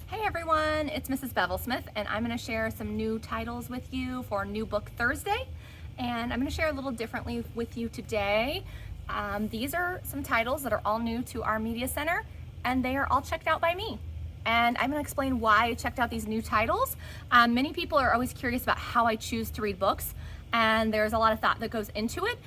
Hey everyone, it's Mrs. Bevel-Smith, and I'm going to share some new titles with you for New Book Thursday. And I'm going to share a little differently with you today. These are some titles that are all new to our media center, and they are all checked out by me. And I'm going to explain why I checked out these new titles. Many people are always curious about how I choose to read books, and there's a lot of thought that goes into it.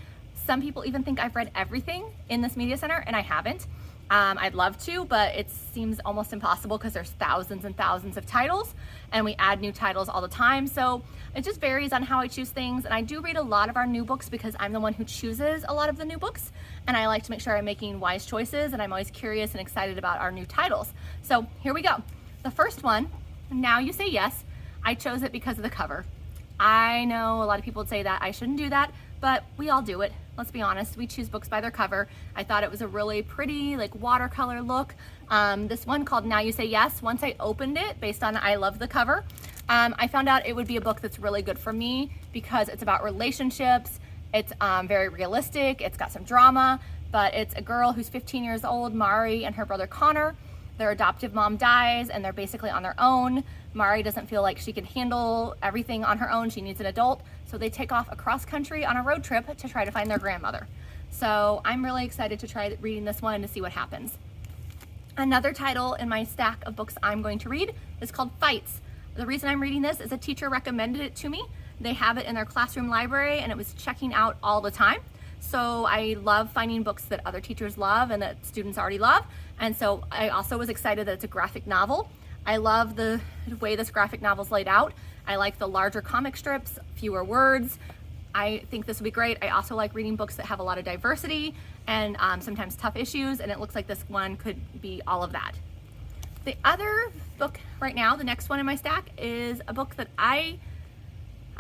Some people even think I've read everything in this media center, and I haven't. I'd love to, but it seems almost impossible because there's thousands and thousands of titles, and we add new titles all the time. So it just varies on how I choose things. And I do read a lot of our new books because I'm the one who chooses a lot of the new books, and I like to make sure I'm making wise choices, and I'm always curious and excited about our new titles. So here we go. The first one, Now You Say Yes. I chose it because of the cover. I know a lot of people would say that I shouldn't do that, but we all do it. Let's be honest, we choose books by their cover. I thought it was a really pretty, like, watercolor look. This one called Now You Say Yes, once I opened it, based on I love the cover, I found out it would be a book that's really good for me because it's about relationships. It's very realistic, it's got some drama, but it's a girl who's 15 years old, Mari, and her brother Connor. Their adoptive mom dies and they're basically on their own. Mari doesn't feel like she can handle everything on her own. She needs an adult. So they take off across country on a road trip to try to find their grandmother. So I'm really excited to try reading this one to see what happens. Another title in my stack of books I'm going to read is called Fights. The reason I'm reading this is a teacher recommended it to me. They have it in their classroom library and it was checking out all the time. So I love finding books that other teachers love and that students already love. And so I also was excited that it's a graphic novel. I love the way this graphic novel is laid out. I like the larger comic strips, fewer words. I think this will be great. I also like reading books that have a lot of diversity and sometimes tough issues, and it looks like this one could be all of that. The other book right now, the next one in my stack, is a book that I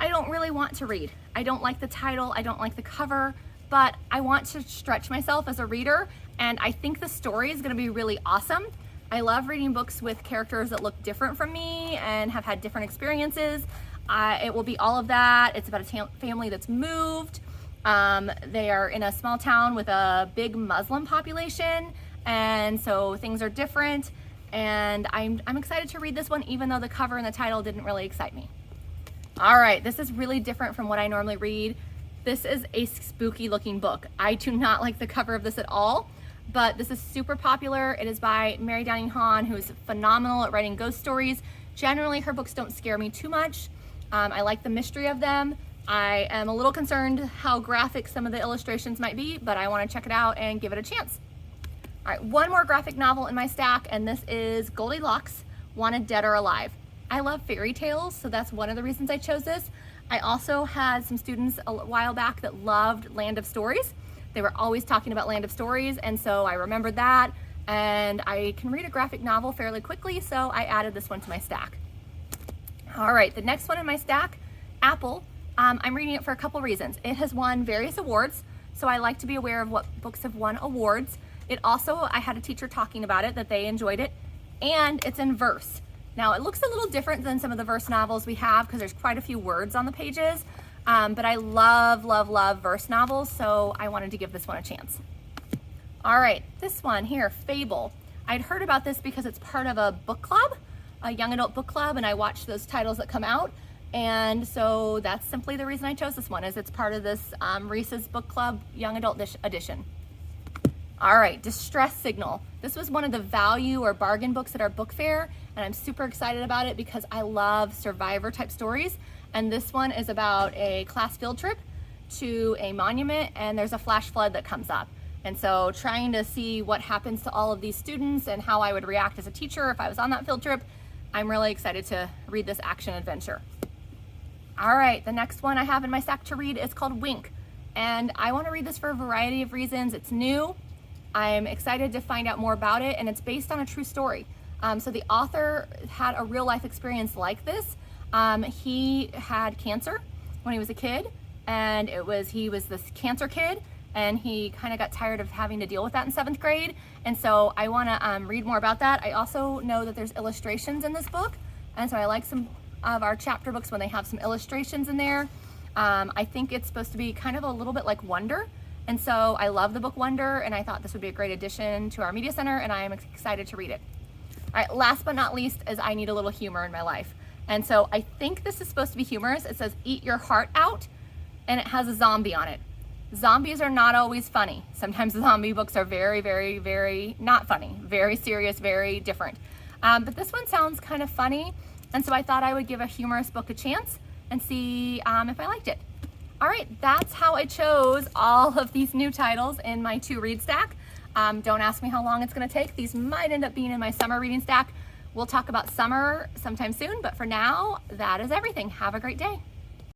don't really want to read. I don't like the title, I don't like the cover, but I want to stretch myself as a reader, and I think the story is going to be really awesome. I love reading books with characters that look different from me and have had different experiences. It will be all of that. It's about a family that's moved. They are in a small town with a big Muslim population, and so things are different, and I'm excited to read this one, even though the cover and the title didn't really excite me. All right, this is really different from what I normally read. This is a spooky looking book. I do not like the cover of this at all, but this is super popular. It is by Mary Downing Hahn, who is phenomenal at writing ghost stories. Generally, her books don't scare me too much. I like the mystery of them. I am a little concerned how graphic some of the illustrations might be, but I want to check it out and give it a chance. All right, one more graphic novel in my stack, and this is Goldilocks, Wanted Dead or Alive. I love fairy tales, so that's one of the reasons I chose this. I also had some students a while back that loved Land of Stories. They were always talking about Land of Stories, and so I remembered that, and I can read a graphic novel fairly quickly, so I added this one to my stack. All right, the next one in my stack, Apple. I'm reading it for a couple reasons. It has won various awards, so I like to be aware of what books have won awards. It also, I had a teacher talking about it, that they enjoyed it, and it's in verse. Now, it looks a little different than some of the verse novels we have because there's quite a few words on the pages, but I love, love, love verse novels, so I wanted to give this one a chance. All right, this one here, Fable. I'd heard about this because it's part of a book club, a young adult book club, and I watch those titles that come out, and so that's simply the reason I chose this one, is it's part of this Reese's Book Club Young Adult Edition. All right, Distress Signal. This was one of the value or bargain books at our book fair, and I'm super excited about it because I love survivor type stories. And this one is about a class field trip to a monument, and there's a flash flood that comes up. And so trying to see what happens to all of these students and how I would react as a teacher if I was on that field trip, I'm really excited to read this action adventure. All right, the next one I have in my stack to read is called Wink. And I want to read this for a variety of reasons. It's new. I'm excited to find out more about it, and it's based on a true story. So the author had a real life experience like this. He had cancer when he was a kid, and he was this cancer kid, and he kind of got tired of having to deal with that in 7th grade. And so I want to read more about that. I also know that there's illustrations in this book, and so I like some of our chapter books when they have some illustrations in there. I think it's supposed to be kind of a little bit like Wonder. And so I love the book Wonder, and I thought this would be a great addition to our media center, and I am excited to read it. All right, last but not least is I need a little humor in my life. And so I think this is supposed to be humorous. It says, eat your heart out, and it has a zombie on it. Zombies are not always funny. Sometimes zombie books are very, very, very not funny, very serious, very different. But this one sounds kind of funny, and so I thought I would give a humorous book a chance and see if I liked it. All right, that's how I chose all of these new titles in my to read stack. Don't ask me how long it's gonna take. These might end up being in my summer reading stack. We'll talk about summer sometime soon, but for now, that is everything. Have a great day.